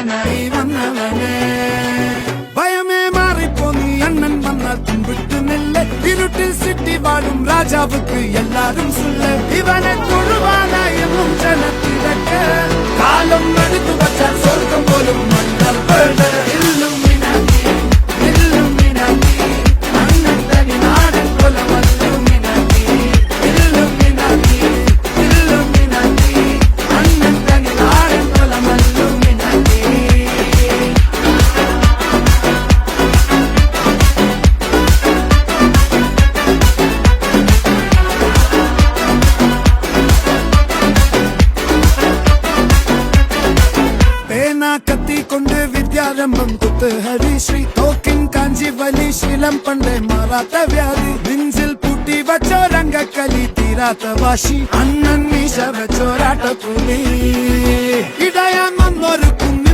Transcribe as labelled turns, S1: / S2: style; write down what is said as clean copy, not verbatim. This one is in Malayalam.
S1: അച്ഛനായി വന്നവനെ ഭയമേ മാറിപ്പോ നീ അണ്ണൻ വന്നാൽ തുമ്പിട്ട് നെല്ല് ഇരുട്ടിൽ സിറ്റി വാഴും രാജാവുക്ക് എല്ലാരും സുല്ല് ഇവനെ തൊഴുവാനായും ജനത്തിരക്ക് കാലം എടുത്തു വച്ചാൽ സ്വർഗം പോലും മണ്ണപ്പേട് കത്തിക്കൊണ്ട് വിദ്യാരംഭം കുത്ത് ഹരിശ്രീ തോക്കിൻ കാഞ്ചി വലി ശീലം പണ്ടേ മാറാത്ത വ്യാധി നെഞ്ചിൽ പൂട്ടി വച്ചോ രംഗക്കലി തീരാത്ത വാശി അണ്ണൻ മീശ വെച്ചോരാട്ട പുലി ഇടയാൻ വന്നൊരു കുഞ്ഞി